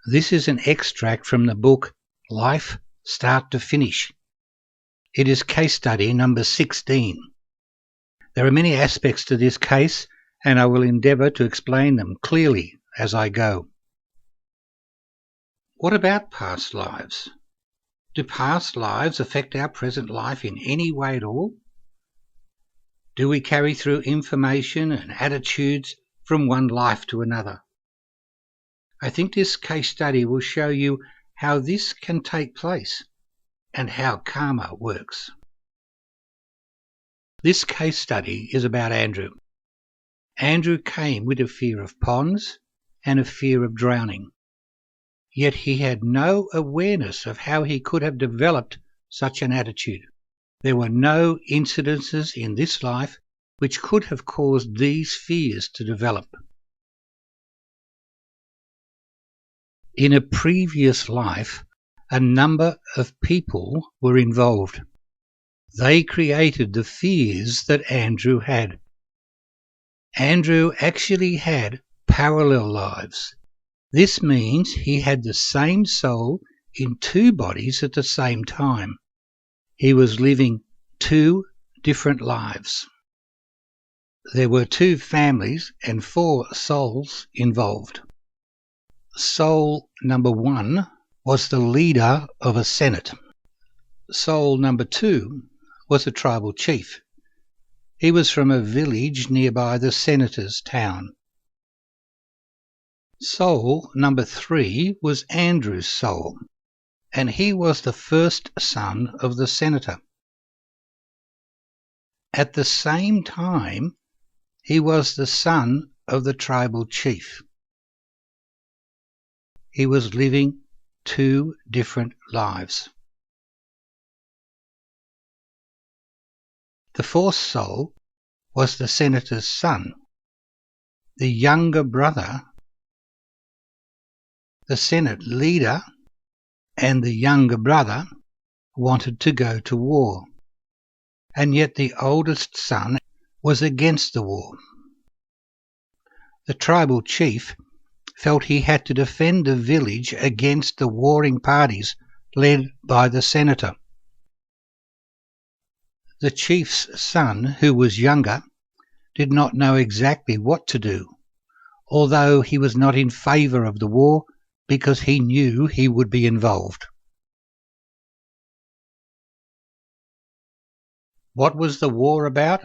This is an extract from the book Life Start to Finish. It is case study number 16. There are many aspects to this case, and I will endeavour to explain them clearly as I go. What about past lives? Do past lives affect our present life in any way at all? Do we carry through information and attitudes from one life to another? I think this case study will show you how this can take place and how karma works. This case study is about Andrew. Andrew came with a fear of ponds and a fear of drowning. Yet he had no awareness of how he could have developed such an attitude. There were no incidences in this life which could have caused these fears to develop. In a previous life, a number of people were involved. They created the fears that Andrew had. Andrew actually had parallel lives. This means he had the same soul in two bodies at the same time. He was living two different lives. There were two families and 4 souls involved. Soul number 1 was the leader of a senate. Soul number 2 was a tribal chief. He was from a village nearby the senator's town. Soul number 3 was Andrew's soul, and he was the first son of the senator. At the same time, he was the son of the tribal chief. He was living 2 different lives. The 4th soul was the senator's son, the younger brother. The Senate leader and the younger brother wanted to go to war, and yet the oldest son was against the war. The tribal chief felt he had to defend the village against the warring parties led by the senator. The chief's son, who was younger, did not know exactly what to do, although he was not in favour of the war because he knew he would be involved. What was the war about?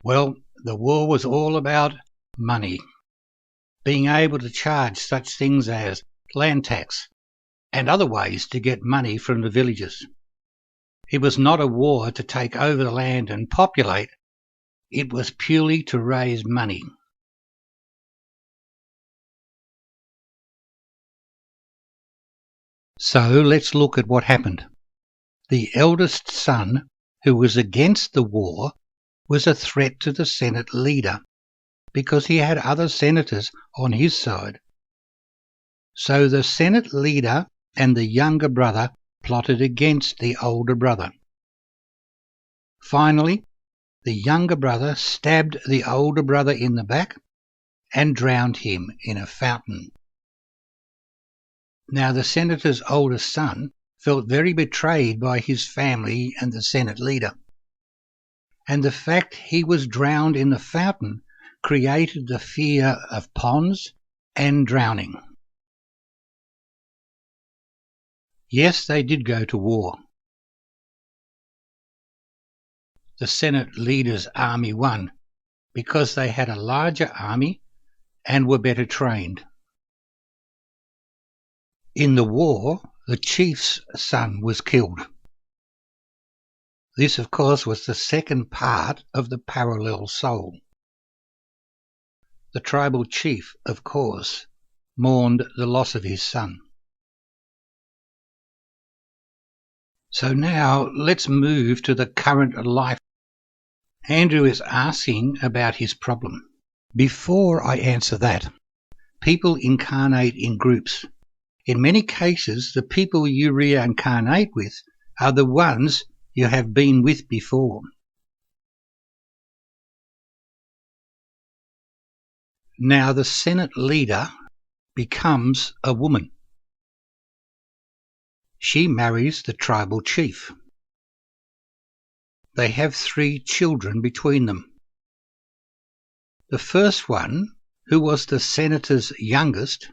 Well, the war was all about money, being able to charge such things as land tax and other ways to get money from the villagers. It was not a war to take over the land and populate. It was purely to raise money. So let's look at what happened. The eldest son, who was against the war, was a threat to the Senate leader because he had other senators on his side. So the Senate leader and the younger brother plotted against the older brother. Finally, the younger brother stabbed the older brother in the back and drowned him in a fountain. Now the senator's oldest son felt very betrayed by his family and the Senate leader, and the fact he was drowned in the fountain created the fear of ponds and drowning. Yes, they did go to war. The Senate leader's army won because they had a larger army and were better trained. In the war, the chief's son was killed. This, of course, was the second part of the parallel soul. The tribal chief, of course, mourned the loss of his son. So now let's move to the current life. Andrew is asking about his problem. Before I answer that, people incarnate in groups. In many cases, the people you reincarnate with are the ones you have been with before. Now the Senate leader becomes a woman. She marries the tribal chief. They have 3 children between them. The first one, who was the senator's youngest,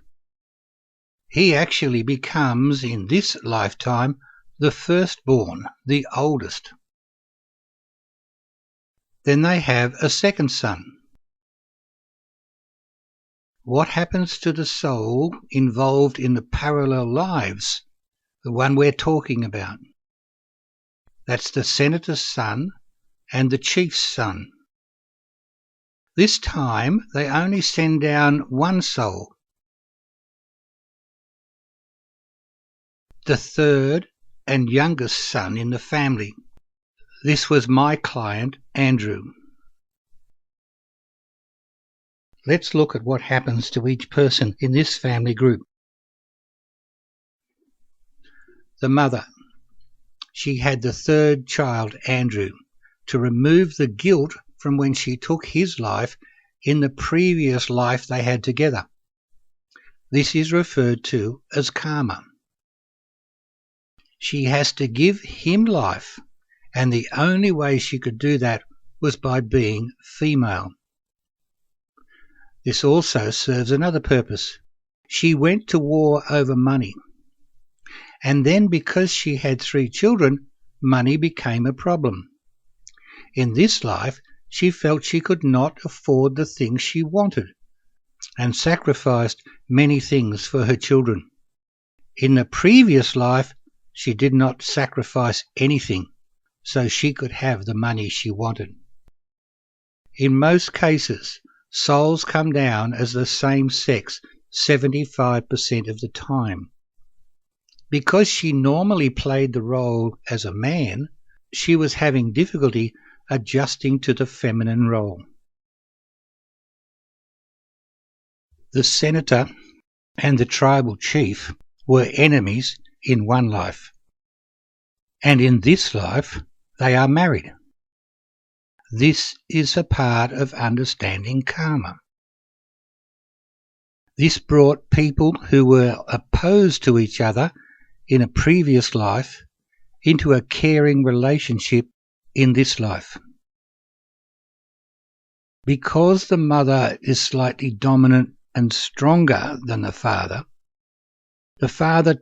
he actually becomes, in this lifetime, the firstborn, the oldest. Then they have a second son. What happens to the soul involved in the parallel lives, the one we're talking about? That's the senator's son and the chief's son. This time they only send down one soul, the third and youngest son in the family. This was my client, Andrew. Let's look at what happens to each person in this family group. The mother. She had the third child, Andrew, to remove the guilt from when she took his life in the previous life they had together. This is referred to as karma. She has to give him life, and the only way she could do that was by being female. This also serves another purpose. She went to war over money. And then because she had 3 children, money became a problem. In this life, she felt she could not afford the things she wanted and sacrificed many things for her children. In the previous life, she did not sacrifice anything so she could have the money she wanted. In most cases, souls come down as the same sex 75% of the time. Because she normally played the role as a man, she was having difficulty adjusting to the feminine role. The senator and the tribal chief were enemies in one life, and in this life they are married. This is a part of understanding karma. This brought people who were opposed to each other in a previous life into a caring relationship in this life. Because the mother is slightly dominant and stronger than the father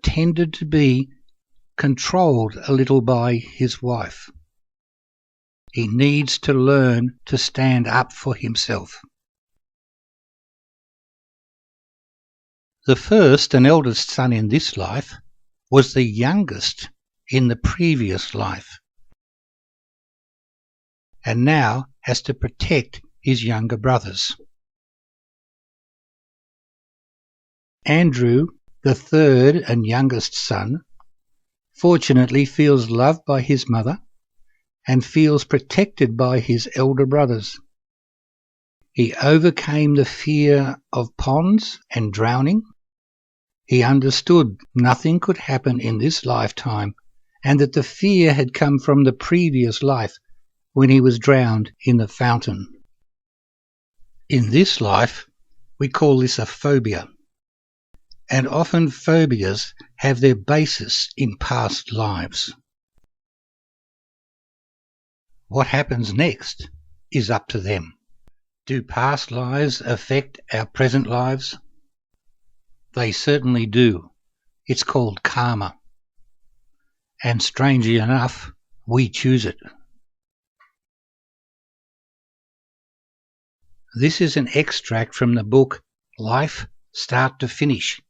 tended to be controlled a little by his wife. He needs to learn to stand up for himself. The first and eldest son in this life was the youngest in the previous life, and now has to protect his younger brothers. Andrew, the third and youngest son, fortunately feels loved by his mother and feels protected by his elder brothers. He overcame the fear of ponds and drowning. He understood nothing could happen in this lifetime and that the fear had come from the previous life when he was drowned in the fountain. In this life, we call this a phobia, and often phobias have their basis in past lives. What happens next is up to them. Do past lives affect our present lives? They certainly do. It's called karma. And strangely enough, we choose it. This is an extract from the book Life Start to Finish